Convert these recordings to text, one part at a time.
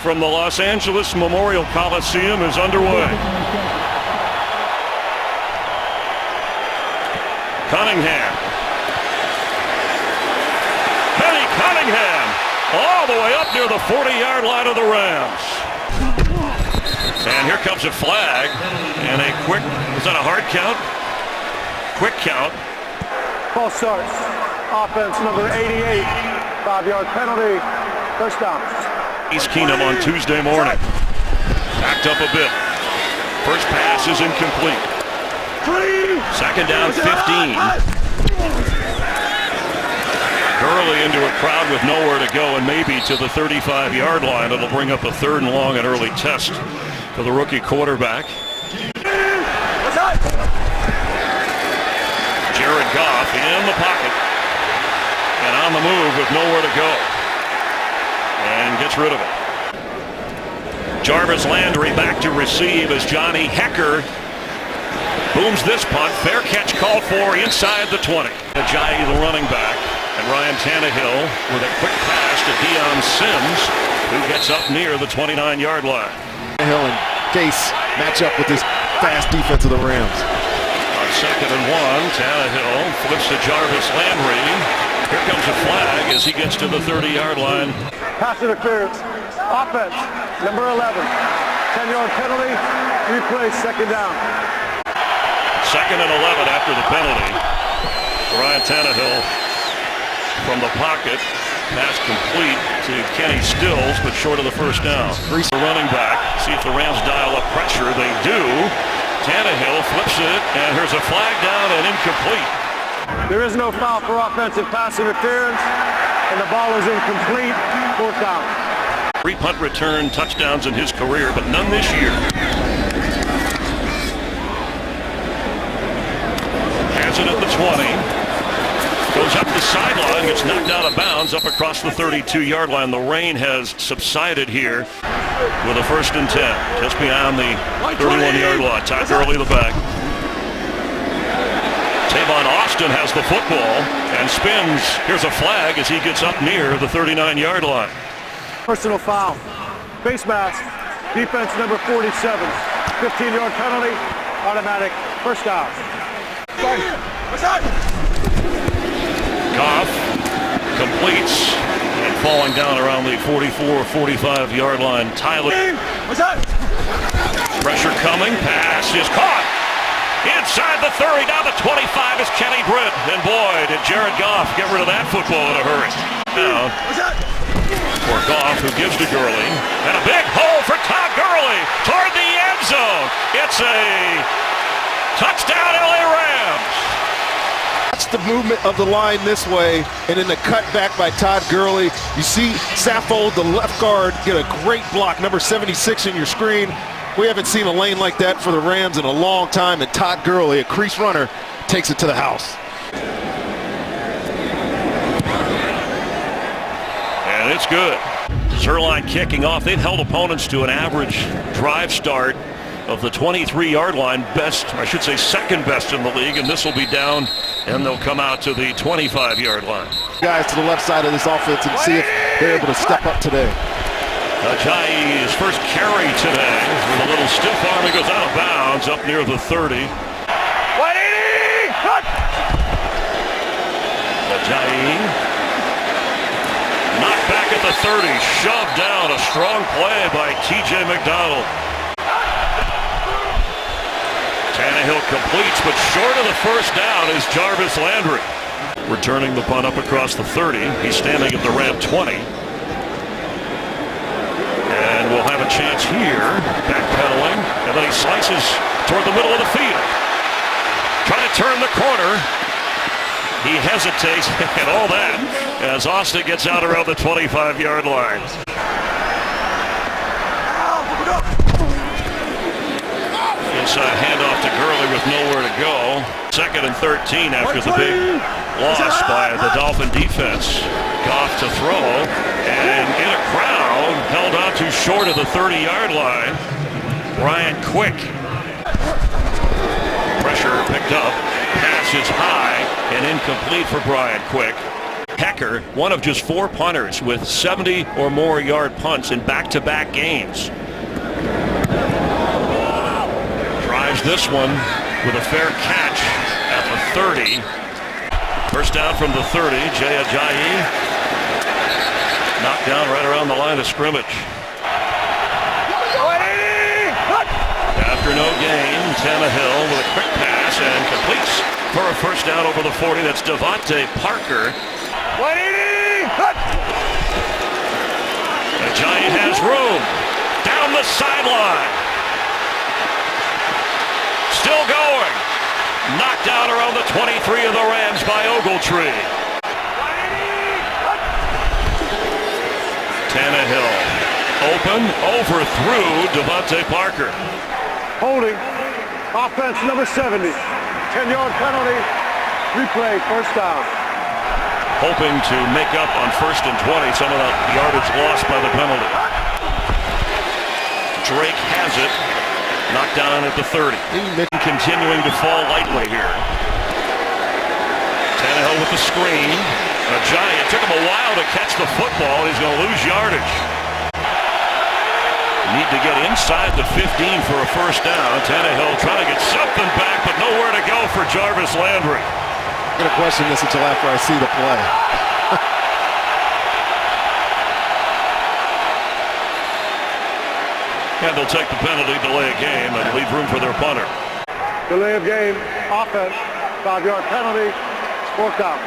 from the Los Angeles Memorial Coliseum is underway. Cunningham. Penny Cunningham all the way up near the 40-yard line of the Rams. And here comes a flag and a quick, is that a hard count? Quick count. False starts. Offense number 88. 5-yard penalty. First down. East Keenum on Tuesday morning. Backed up a bit. First pass is incomplete. Second down, 15. Gurley into a crowd with nowhere to go and maybe to the 35-yard line. It'll bring up a 3rd and long, an early test for the rookie quarterback. Jared Goff in the pocket and on the move with nowhere to go. And gets rid of it. Jarvis Landry back to receive as Johnny Hecker booms this punt. Fair catch called for inside the 20. Ajayi, the running back, and Ryan Tannehill with a quick pass to Deion Sims, who gets up near the 29-yard line. Tannehill and Case match up with this fast defense of the Rams. On 2nd and 1, Tannehill flips to Jarvis Landry. Here comes a flag as he gets to the 30-yard line. Pass interference. Offense, number 11. 10-yard penalty. Replace, second down. 2nd and 11 after the penalty. Ryan Tannehill from the pocket. Pass complete to Kenny Stills, but short of the first down. The running back. See if the Rams dial up pressure. They do. Tannehill flips it, and here's a flag down and incomplete. There is no foul for offensive pass interference, and the ball is incomplete. 4th down. 3 punt return touchdowns in his career, but none this year. Has it at the 20. Goes up the sideline, gets knocked out of bounds up across the 32-yard line. The rain has subsided here with a 1st and 10. Just beyond the 31-yard line. Todd Gurley the back. Tavon Austin has the football and spins. Here's a flag as he gets up near the 39-yard line. Personal foul. Face mask. Defense number 47. 15-yard penalty. Automatic. First down. Goff completes and falling down around the 44-45-yard line. Tyler. Pressure coming. Pass is caught. Inside the 30, down the 25 is Kenny Britt. And boy, did Jared Goff get rid of that football in a hurry. Now, for Goff, who gives to Gurley. And a big hole for Todd Gurley toward the end zone. It's a touchdown, LA Rams. Watch the movement of the line this way, and then the cut back by Todd Gurley. You see Saffold, the left guard, get a great block, number 76 in your screen. We haven't seen a lane like that for the Rams in a long time, and Todd Gurley, a crease runner, takes it to the house. And it's good. Zerline kicking off. They've held opponents to an average drive start of the 23-yard line, best, I should say second best in the league, and this will be down, and they'll come out to the 25-yard line. Guys to the left side of this offense and see if they're able to step up today. Ajayi, his first carry today, with a little stiff arm. He goes out of bounds up near the 30. 180! Ajayi knocked back at the 30, shoved down. A strong play by T.J. McDonald. Tannehill completes, but short of the first down is Jarvis Landry. Returning the punt up across the 30. He's standing at the Ram 20. And we'll have a chance here. Backpedaling. And then he slices toward the middle of the field. Trying to turn the corner. He hesitates and all that as Austin gets out around the 25-yard line. Inside handoff to Gurley with nowhere to go. 2nd and 13 after the big loss by the Dolphin defense. Goff to throw, and in a crowd, held on to short of the 30-yard line. Brian Quick. Pressure picked up. Pass is high and incomplete for Brian Quick. Hecker, one of just 4 punters with 70 or more yard punts in back-to-back games. Tries this one with a fair catch at the 30. First down from the 30. Jay Ajayi knocked down right around the line of scrimmage. After no gain, Tannehill with a quick pass and completes for a first down over the 40. That's Devontae Parker. Ajayi has room down the sideline. Still going. Knocked down around the 23 of the Rams by Ogletree. Tannehill open, overthrew Devontae Parker. Holding. Offense number 70. 10-yard penalty. Replay, first down. Hoping to make up on 1st and 20 some of the yardage lost by the penalty. Drake has it. Knocked down at the 30. Continuing to fall lightly here. Tannehill with the screen. Ajayi, it took him a while to catch the football. He's going to lose yardage. Need to get inside the 15 for a first down. Tannehill trying to get something back, but nowhere to go for Jarvis Landry. I'm going to question this until after I see the play. And they'll take the penalty, delay a game, and leave room for their punter. Delay of game, offense, 5-yard penalty, fourth down.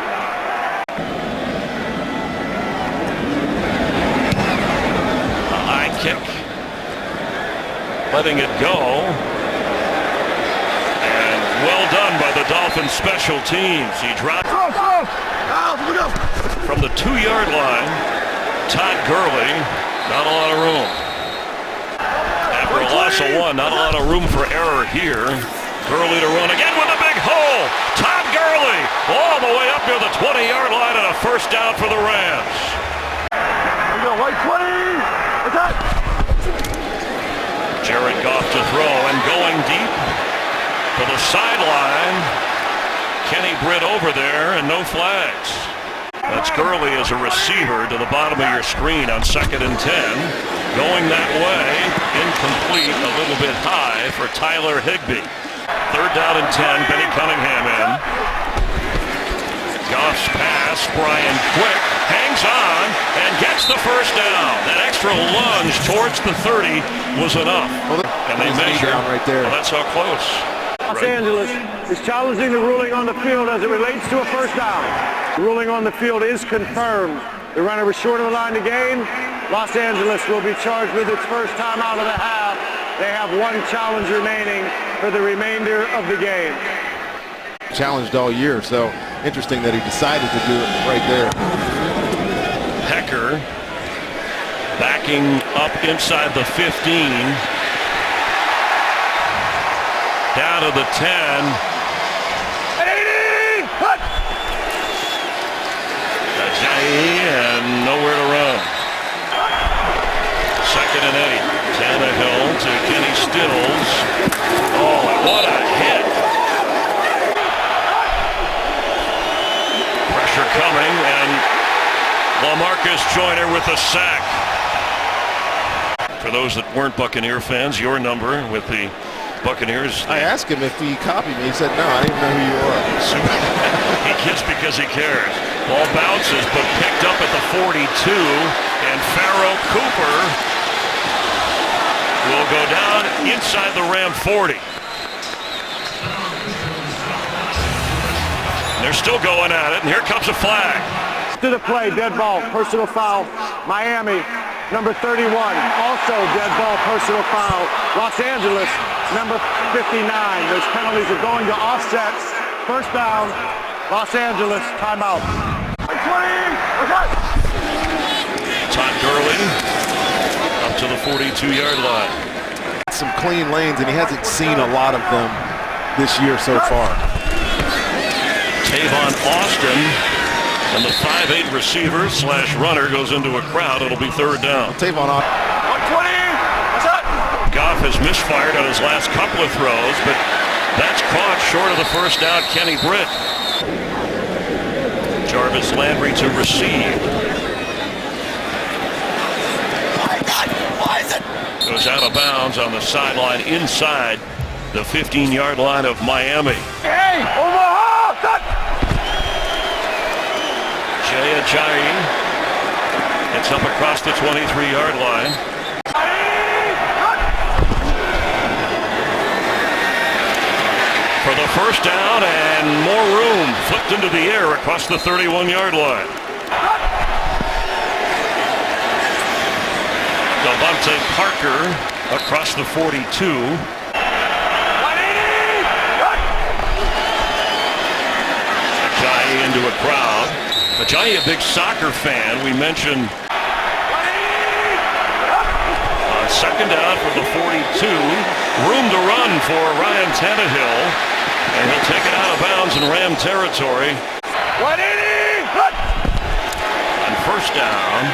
A high kick. Letting it go. And well done by the Dolphins special teams. He dropped from the 2-yard line. Todd Gurley, not a lot of room. After a loss of 1, not a lot of room for error here. Gurley to run again with a big hole. Todd Gurley all the way up near the 20-yard line and a first down for the Rams. White 20. Attack. Jared Goff to throw and going deep to the sideline. Kenny Britt over there and no flags. That's Gurley as a receiver to the bottom of your screen on 2nd and 10. Going that way, incomplete, a little bit high for Tyler Higbee. 3rd down and 10, Benny Cunningham in. Goff's pass, Brian Quick hangs on and gets the first down. That extra lunge towards the 30 was enough. And they measure right there. Well, that's how close. Los Angeles is challenging the ruling on the field as it relates to a first down. The ruling on the field is confirmed. The runner was short of the line to gain. Los Angeles will be charged with its first time out of the half. They have 1 challenge remaining for the remainder of the game. Challenged all year, so interesting that he decided to do it right there. Hecker backing up inside the 15. Down to the 10. Ajayi and nowhere to run. 2nd and 8. Tannehill to Kenny Stills. Oh, what a hit. Pressure coming, and LaMarcus Joyner with a sack. For those that weren't Buccaneer fans, your number with the Buccaneers. I asked him if he copied me. He said, no, I didn't know who you are. He kicks because he cares. Ball bounces, but picked up at the 42, and Pharaoh Cooper will go down inside the Ram 40. And they're still going at it, and here comes a flag. To the play, dead ball, personal foul. Miami, number 31, also dead ball, personal foul. Los Angeles, number 59. Those penalties are going to offsets. First down, Los Angeles, timeout. Todd Gurley up to the 42-yard line. Some clean lanes, and he hasn't seen a lot of them this year so far. Tavon Austin and the 5'8 receiver slash runner goes into a crowd. It'll be 3rd down. Tavon Austin. 120. Goff has misfired on his last couple of throws, but that's caught short of the first down. Kenny Britt. Jarvis Landry to receive. Goes out of bounds on the sideline inside the 15-yard line of Miami. Hey, Omaha! Cut! Jay Ajayi gets up across the 23-yard line. For the first down and more room. Flipped into the air across the 31-yard line. Devontae Parker across the 42. Ajayi into a crowd. Ajayi, a big soccer fan. We mentioned on second down for the 42. Room to run for Ryan Tannehill. And he'll take it out of bounds in Ram territory. On first down,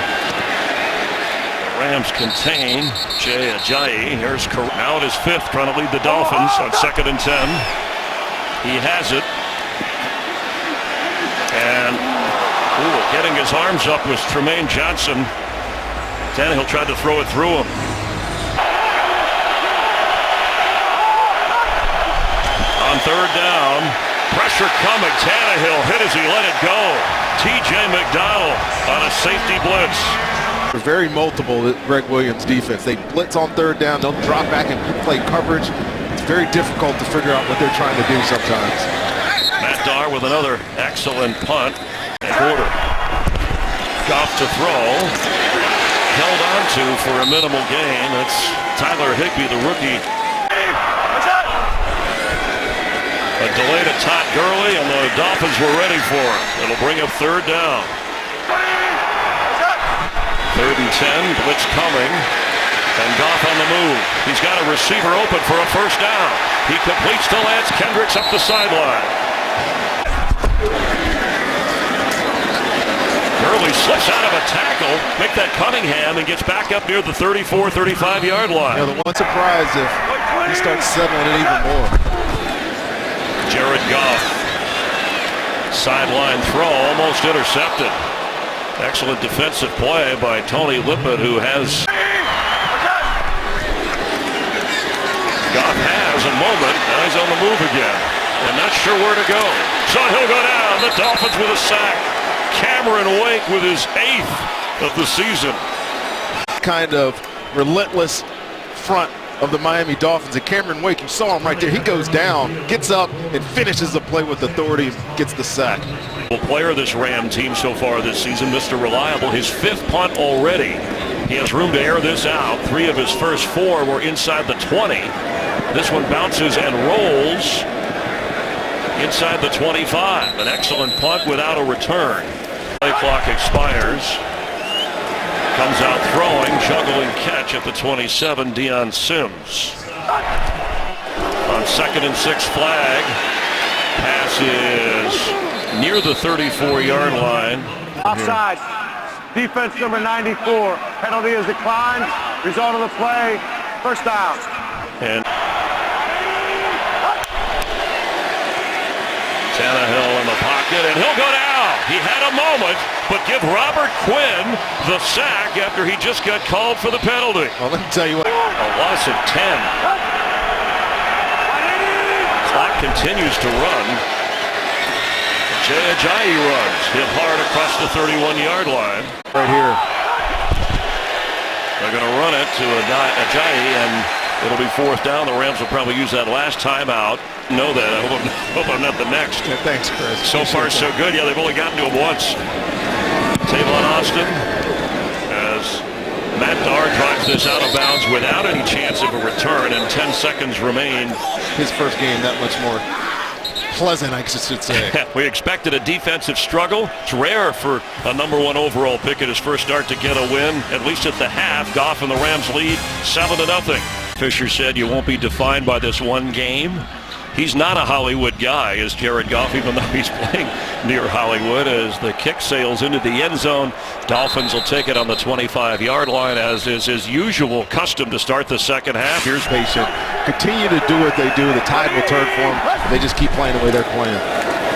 the Rams contain Jay Ajayi. Here's out his fifth, trying to lead the Dolphins on 2nd and 10. He has it. And getting his arms up was Tremaine Johnson. Tannehill tried to throw it through him. On third down, pressure coming. Tannehill hit as he let it go. T.J. McDonald on a safety blitz. They're very multiple, Greg Williams' defense. They blitz on third down. They'll drop back and play coverage. It's very difficult to figure out what they're trying to do sometimes. Matt Darr with another excellent punt. Quarter. Goff to throw. Held on to for a minimal gain. That's Tyler Higbee, the rookie. A delay to Todd Gurley, and the Dolphins were ready for it. It'll bring up third down. 3rd and 10, blitz coming, and Goff on the move. He's got a receiver open for a first down. He completes to Lance Kendricks up the sideline. Gurley slips out of a tackle, make that Cunningham, and gets back up near the 34, 35-yard line. You know, the one surprise if he starts settling it even more. Jared Goff, sideline throw, almost intercepted. Excellent defensive play by Tony Lippett, who has Goff has a moment. Now he's on the move again, and not sure where to go. So he'll go down. The Dolphins with a sack. Cameron Wake with his 8th of the season. Kind of relentless front of the Miami Dolphins, and Cameron Wake, you saw him right there. He goes down, gets up, and finishes the play with authority, gets the sack. Player of this Ram team so far this season, Mr. Reliable, his 5th punt already. He has room to air this out. 3 of his first 4 were inside the 20. This one bounces and rolls inside the 25. An excellent punt without a return. Play clock expires. Comes out throwing, juggling catch at the 27, Deion Sims. On 2nd and 6 flag. Pass is near the 34-yard line. Offside. Defense number 94. Penalty is declined. Result of the play, first down. And Tannehill in the pocket, and he'll go down. He had a moment, but give Robert Quinn the sack after he just got called for the penalty. Well, let me tell you what. A loss of 10. Clock continues to run. Jay Ajayi runs, hit hard across the 31-yard line. Right here. They're going to run it to Ajayi, and it'll be 4th down. The Rams will probably use that last timeout. Know that. I hope I'm not the next. Yeah, thanks, Chris. So far, so good. Yeah, they've only gotten to him once. Tavon Austin, as Matt Darr drives this out of bounds without any chance of a return, and 10 seconds remain. His first game that much more pleasant, I should say. We expected a defensive struggle. It's rare for a #1 overall pick at his first start to get a win, at least at the half. Goff and the Rams lead 7-0. Fisher said you won't be defined by this one game. He's not a Hollywood guy, is Jared Goff, even though he's playing near Hollywood. As the kick sails into the end zone, Dolphins will take it on the 25-yard line, as is his usual custom to start the second half. Here's patient. Continue to do what they do. The tide will turn for them. They just keep playing the way they're playing.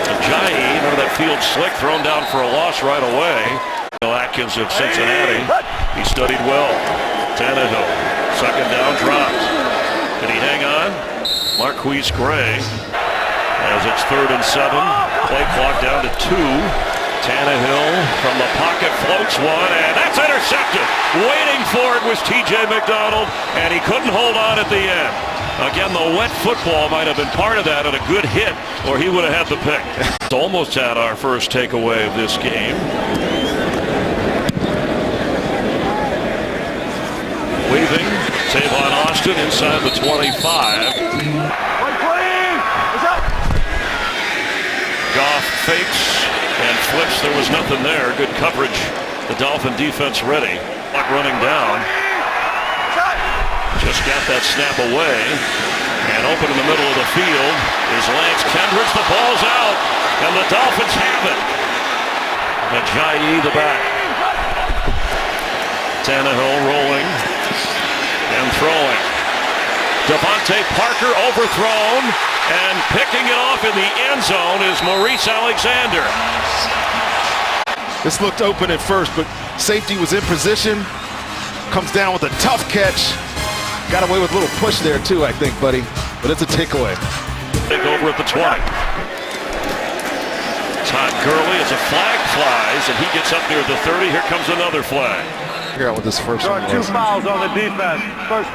Ajayi, remember that field slick thrown down for a loss right away. Atkins of Cincinnati. He studied well. Tannehill, second down, dropped. Did he hang on? Marquise Gray, as it's 3rd and 7. Play clock down to 2. Tannehill from the pocket floats one, and that's intercepted. Waiting for it was T.J. McDonald, and he couldn't hold on at the end. Again, the wet football might have been part of that, and a good hit, or he would have had the pick. Almost had our first takeaway of this game. Weaving, Tavon Austin inside the 25. Goff fakes and flips. There was nothing there. Good coverage. The Dolphin defense ready. Clock running down. Just got that snap away. And open in the middle of the field is Lance Kendricks. The ball's out. And the Dolphins have it. Ajayi the back. Tannehill rolling and throwing. Devontae Parker overthrown, and picking it off in the end zone is Maurice Alexander. This looked open at first, but safety was in position. Comes down with a tough catch. Got away with a little push there too, I think, buddy. But it's a takeaway. Take over at the 20. Todd Gurley as a flag flies, and he gets up near the 30. Here comes another flag. Figure out what this first one was. 2 fouls on the defense. First,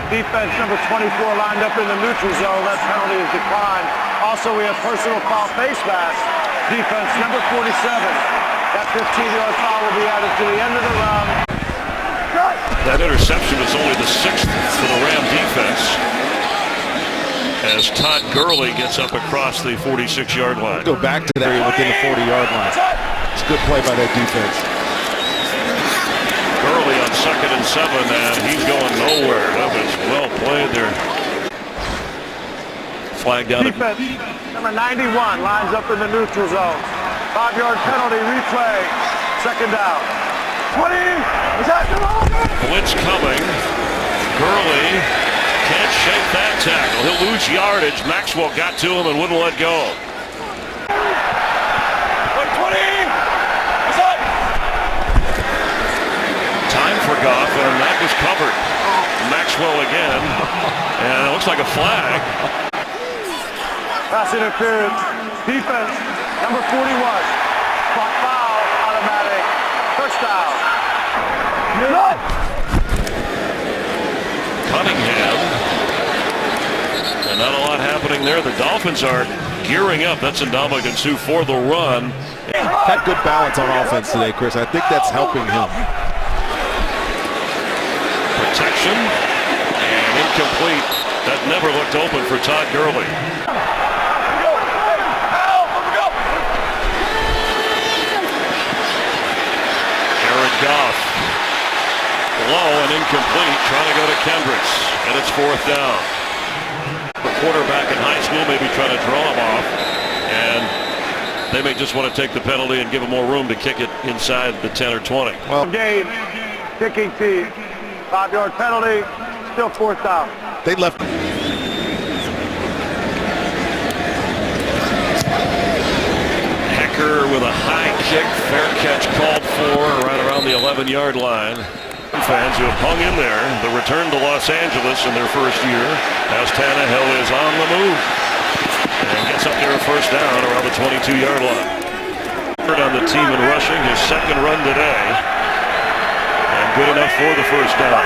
defense number 24 lined up in the neutral zone. That penalty is declined. Also, we have personal foul face mask. Defense number 47. That 15-yard foul will be added to the end of the round. That interception is only the 6th for the Ram defense, as Todd Gurley gets up across the 46-yard line. Go back to that area within the 40-yard line. It's a good play by that defense. Gurley on 2nd and 7, and he's going nowhere. That was well played there. Flagged out. Defense number 91 lines up in the neutral zone. 5-yard penalty, replay, 2nd down. 20, is that blitz coming. Gurley can't shake that tackle. He'll lose yardage. Maxwell got to him and wouldn't let go. Time for Goff, and that was covered. Maxwell again, and it looks like a flag. Pass interference. Defense number 41. Clock foul, automatic. First down. Cunningham. And not a lot happening there. The Dolphins are gearing up. That's Ndamukong Suh for the run. Had good balance on offense today, Chris. I think that's helping him. Protection and incomplete. That never looked open for Todd Gurley. Jared Goff. Low and incomplete, trying to go to Kendricks, and it's 4th down. The quarterback in high school maybe trying to draw him off, and they may just want to take the penalty and give him more room to kick it inside the 10 or 20. Well, game, kicking team, 5-yard penalty, still 4th down. They left. Hecker with a high kick, fair catch called for right around the 11-yard line. Fans who have hung in there, the return to Los Angeles in their first year, as Tannehill is on the move and gets up there a first down around the 22-yard line. Third on the team in rushing, his 2nd run today, and good enough for the first down.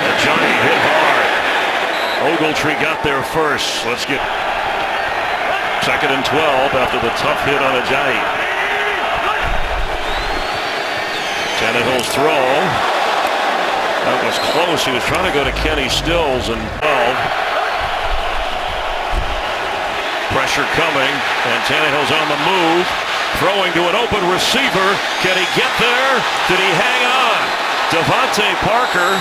Ajayi hit hard. Ogletree got there first. Let's get 2nd and 12 after the tough hit on Ajayi. Tannehill's throw. That was close. He was trying to go to Kenny Stills, and 12. Pressure coming, and Tannehill's on the move. Throwing to an open receiver. Can he get there? Did he hang on? Devontae Parker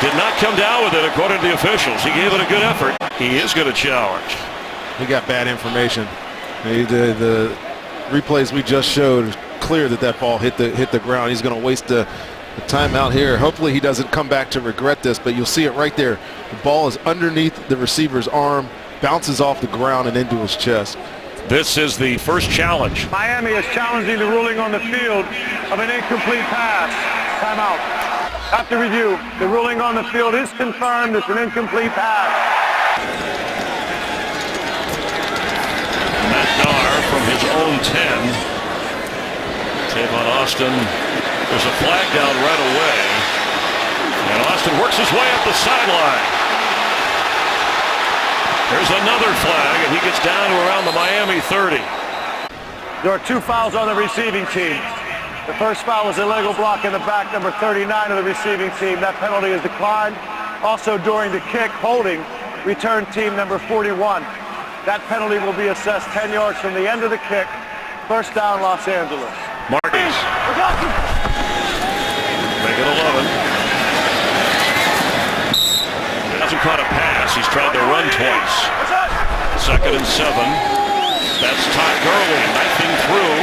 did not come down with it according to the officials. He gave it a good effort. He is going to challenge. He got bad information. The replays we just showed, clear that ball hit the ground. He's going to waste the timeout here. Hopefully he doesn't come back to regret this, but you'll see it right there. The ball is underneath the receiver's arm. bounces off the ground and into his chest. This is the first challenge. Miami is challenging the ruling on the field of an incomplete pass. Timeout. After review, the ruling on the field is confirmed. It's an incomplete pass. Matt Dar from his own 10. Tavon Austin, there's a flag down right away. And Austin works his way up the sideline. There's another flag, and he gets down to around the Miami 30. There are 2 fouls on the receiving team. The first foul was a illegal block in the back, number 39 of the receiving team. That penalty is declined. Also during the kick, holding, return team number 41. That penalty will be assessed 10 yards from the end of the kick. First down, Los Angeles. Marquez. Make it 11. Hasn't caught a pass. He's tried to run twice. 2nd and 7. That's Todd Gurley knifing through.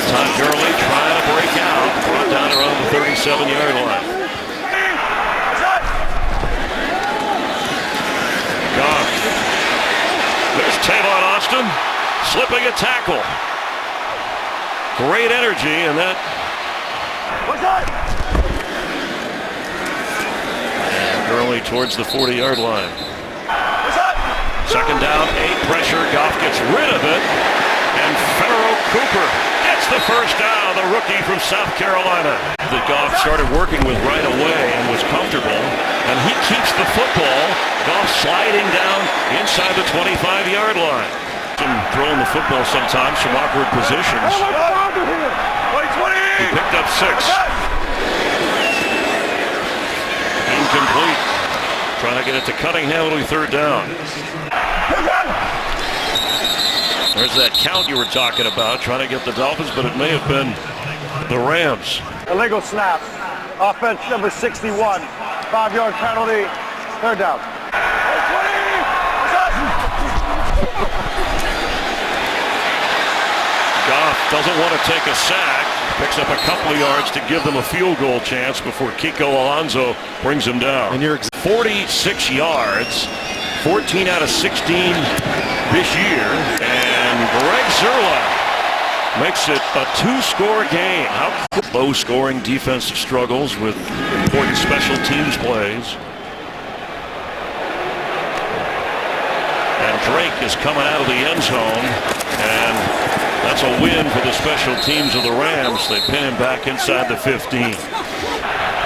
Todd Gurley trying to break out. Brought down around the 37-yard line. Goff. There's Tavon Austin slipping a tackle. Great energy, and that. Gurley towards the 40-yard line. 2nd down, 8 pressure. Goff gets rid of it. And Pharaoh Cooper gets the first down, the rookie from South Carolina. That Goff started working with right away and was comfortable. And he keeps the football. Goff sliding down inside the 25-yard line. And throwing the football sometimes from awkward positions. He picked up 6. Incomplete. Trying to get it to Cunningham. It'll be 3rd down. There's that count you were talking about, trying to get the Dolphins, but it may have been the Rams. Illegal snap. Offense number 61. 5-yard penalty. 3rd down. Goff doesn't want to take a sack. Picks up a couple of yards to give them a field goal chance before Kiko Alonso brings him down. And you're 46 yards, 14 out of 16 this year, and Greg Zerline makes it a 2-score game. How low-scoring defensive struggles with important special teams plays. And Drake is coming out of the end zone, and that's a win for the special teams of the Rams. They pin him back inside the 15.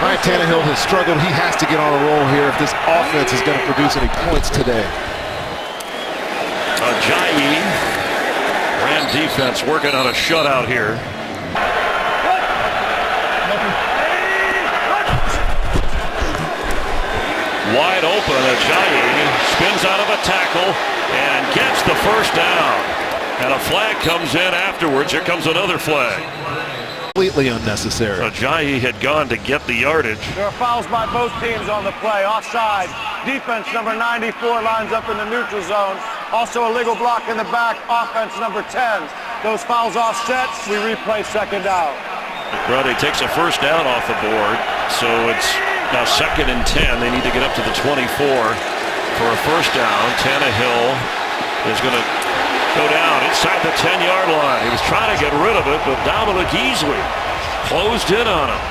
Ryan Tannehill has struggled. He has to get on a roll here if this offense is going to produce any points today. Ajayi, Ram defense working on a shutout here. Wide open, Ajayi spins out of a tackle and gets the first down. And a flag comes in afterwards. Here comes another flag. Completely unnecessary. Ajayi had gone to get the yardage. There are fouls by both teams on the play. Offside. Defense number 94 lines up in the neutral zone. Also a legal block in the back. Offense number 10. Those fouls offset. We replay 2nd down. Brody takes a first down off the board. So it's now 2nd and 10. They need to get up to the 24 for a first down. Tannehill is going to go down inside the 10-yard line. He was trying to get rid of it, but Dominic Easley closed in on him.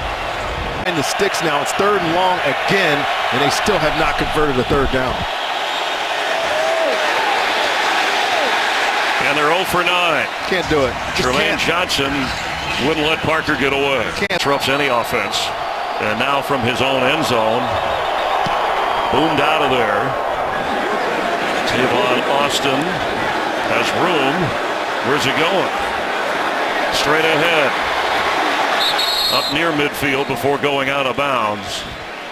And the sticks now. It's 3rd and long again, and they still have not converted a 3rd down. And they're 0 for 9. Can't do it. Tremaine Johnson wouldn't let Parker get away. Disrupts any offense. And now from his own end zone, boomed out of there. Tavon Austin has room. Where's he going? Straight ahead. Up near midfield before going out of bounds.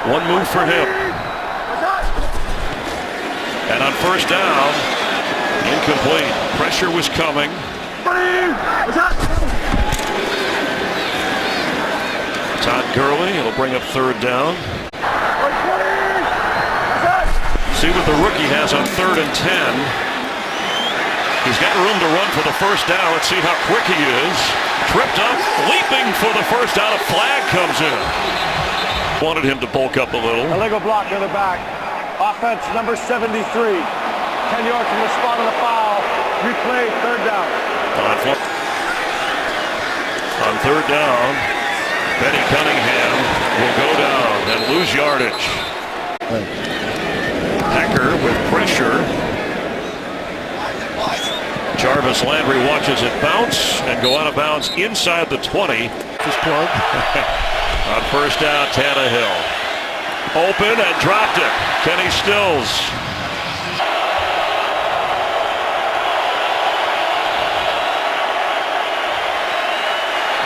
One move for him. And on first down, incomplete. Pressure was coming. Todd Gurley, it'll bring up 3rd down. See what the rookie has on 3rd and 10. He's got room to run for the first down. Let's see how quick he is. Tripped up, leaping for the first down. A flag comes in. Wanted him to bulk up a little. Illegal block in the back. Offense number 73. 10 yards from the spot of the foul. Replay, third down. On third down, Benny Cunningham will go down and lose yardage. Hacker with pressure. Jarvis Landry watches it bounce and go out of bounds inside the 20. Just plug. On first down, Tannehill. Open and dropped it. Kenny Stills.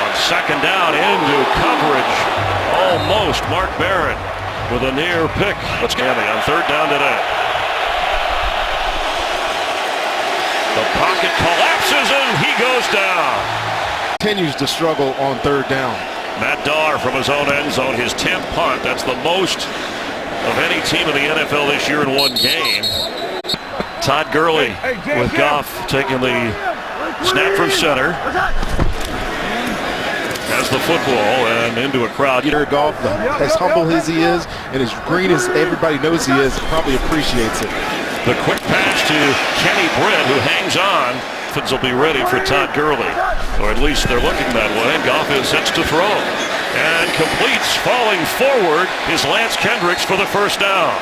On second down, into coverage. Almost Mark Barron with a near pick. Let's get it on third down today. The pocket collapses and he goes down. Continues to struggle on third down. Matt Dahr from his own end zone, his 10th punt. That's the most of any team in the NFL this year in one game. Todd Gurley with Goff taking the snap from center. Has the football and into a crowd. Jared Goff, as humble as he is and as green as everybody knows he is, probably appreciates it. The quick pass to Kenny Britt, who hangs on. Dolphins will be ready for Todd Gurley, or at least they're looking that way. Goff is set to throw and completes, falling forward, is Lance Kendricks for the first down.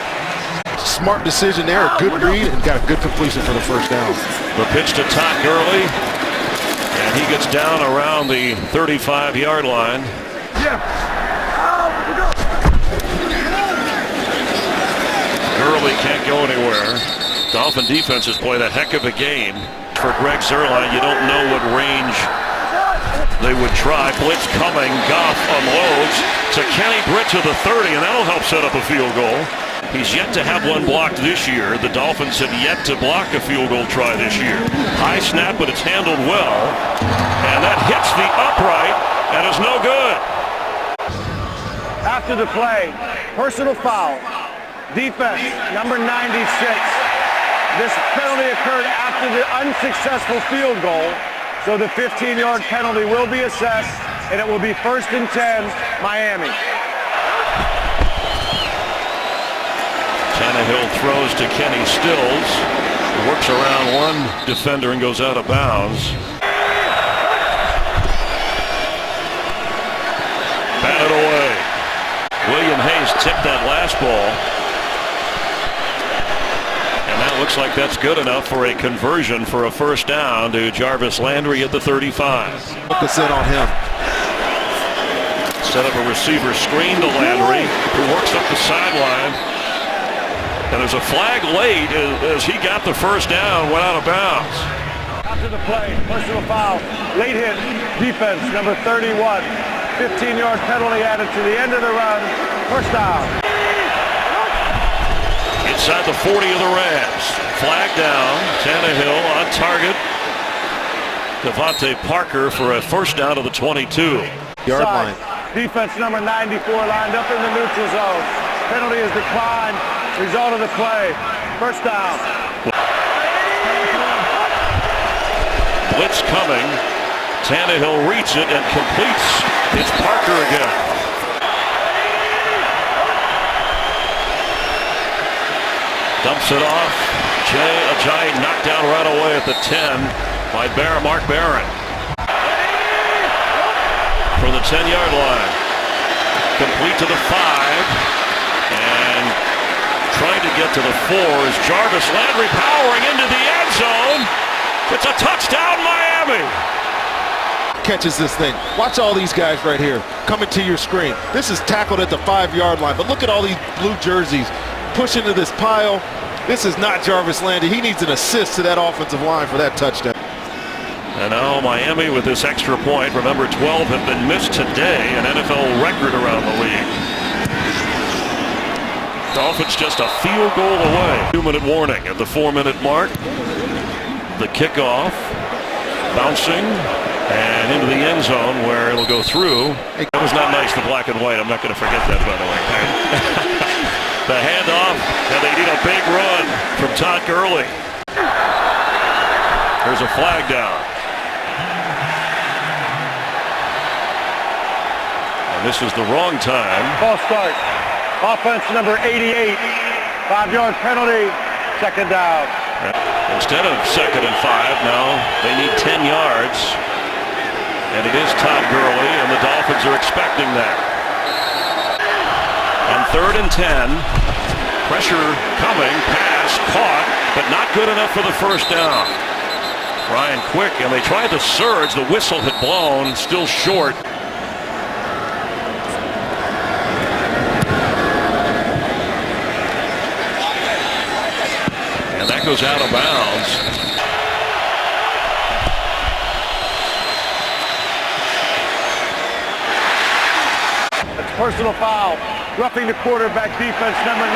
Smart decision there, a good read, and got a good completion for the first down. The pitch to Todd Gurley, and he gets down around the 35-yard line. Gurley can't go anywhere. Dolphin defense has played a heck of a game. For Greg Zuerlein, you don't know what range they would try. Blitz coming, Goff unloads to Kenny Britt to the 30, and that'll help set up a field goal. He's yet to have one blocked this year. The Dolphins have yet to block a field goal try this year. High snap, but it's handled well, and that hits the upright and is no good. After the play, personal foul. Defense, number 96. This penalty occurred after the unsuccessful field goal, so the 15-yard penalty will be assessed, and it will be 1st and 10, Miami. Tannehill throws to Kenny Stills, works around one defender and goes out of bounds. Batted away. William Hayes tipped that last ball. Looks like that's good enough for a conversion for a first down to Jarvis Landry at the 35. Focus in on him. Set up a receiver screen to Landry, who works up the sideline. And there's a flag late as he got the first down, went out of bounds. After the play, personal foul, late hit, defense, number 31. 15-yard penalty added to the end of the run, first down. Inside the 40 of the Rams. Flag down. Tannehill on target. Devontae Parker for a first down to the 22-yard line. Defense number 94 lined up in the neutral zone. Penalty is declined. Result of the play. First down. Blitz coming. Tannehill reads it and completes. It's Parker again. Dumps it off. Ajayi knocked down right away at the 10 by Mark Barron. From the 10-yard line. Complete to the 5. And trying to get to the 4 is Jarvis Landry powering into the end zone. It's a touchdown, Miami. Catches this thing. Watch all these guys right here coming to your screen. This is tackled at the 5-yard line, but look at all these blue jerseys pushing to this pile. This is not Jarvis Landry. He needs an assist to that offensive line for that touchdown. And now Miami with this extra point. Remember, 12 have been missed today, an NFL record around the league. Dolphins just a field goal away. 2-minute warning at the 4-minute mark. The kickoff, bouncing, and into the end zone where it'll go through. That was not nice, the black and white. I'm not going to forget that, by the way. The handoff, and they need a big run from Todd Gurley. There's a flag down. And This is the wrong time. False start. Offense number 88. 5-yard penalty. Second down. Instead of 2nd and 5, now they need 10 yards. And it is Todd Gurley, and the Dolphins are expecting that. On 3rd and 10, pressure coming, pass, caught, but not good enough for the first down. Ryan Quick, and they tried to surge. The whistle had blown, still short. And that goes out of bounds. That's personal foul. Roughing the quarterback, defense number 99.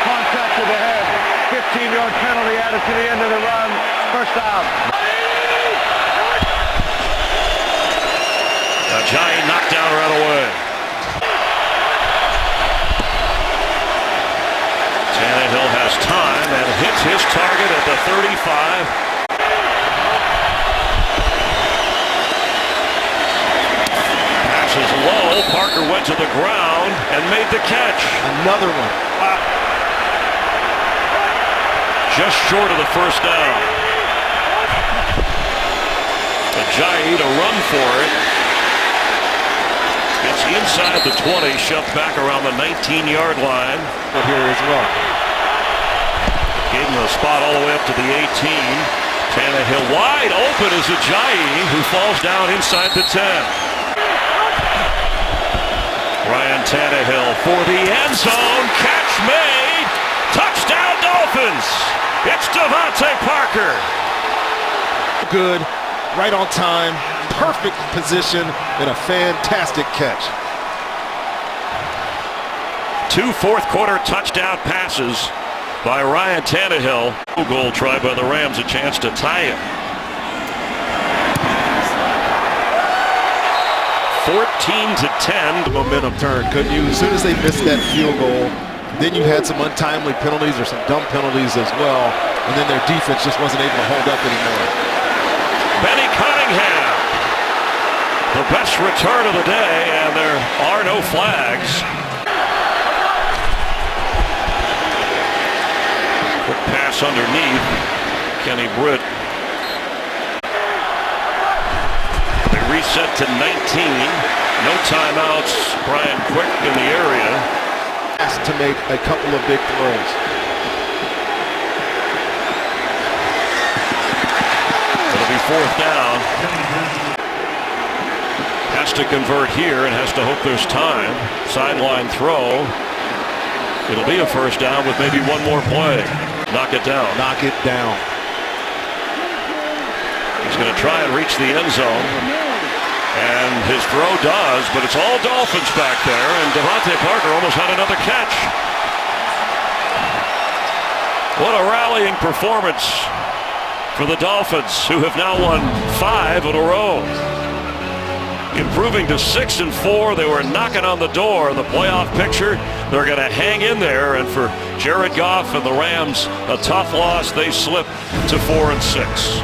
Contact to the head. 15-yard penalty added to the end of the run. First down. Ajayi knocked down right away. Tannehill has time and hits his target at the 35. Passes low. Parker went to the ground and made the catch. Another one. Wow. Just short of the first down. Ajayi to run for it. Gets inside the 20, shoved back around the 19-yard line. But here as well. Gave him a spot all the way up to the 18. Tannehill wide open is Ajayi, who falls down inside the 10. Ryan Tannehill for the end zone. Catch made. Touchdown Dolphins. It's Devontae Parker. Good, right on time, perfect position, and a fantastic catch. 2 fourth-quarter touchdown passes by Ryan Tannehill. Goal tried by the Rams, a chance to tie it. 14-10. Momentum turn, couldn't you? As soon as they missed that field goal, then you had some untimely penalties or some dumb penalties as well, and then their defense just wasn't able to hold up anymore. Benny Cunningham, the best return of the day, and there are no flags. Quick pass underneath. Kenny Britt. They reset to 19. No timeouts. Brian Quick in the area. Asked to make a couple of big throws. It'll be 4th down. Has to convert here and has to hope there's time. Sideline throw. It'll be a first down with maybe one more play. Knock it down. Knock it down. He's going to try and reach the end zone. And his throw does, but it's all Dolphins back there, and Devontae Parker almost had another catch. What a rallying performance for the Dolphins, who have now won 5 in a row. Improving to 6-4, they were knocking on the door of the playoff picture. They're going to hang in there, and for Jared Goff and the Rams, a tough loss. They slip to 4-6.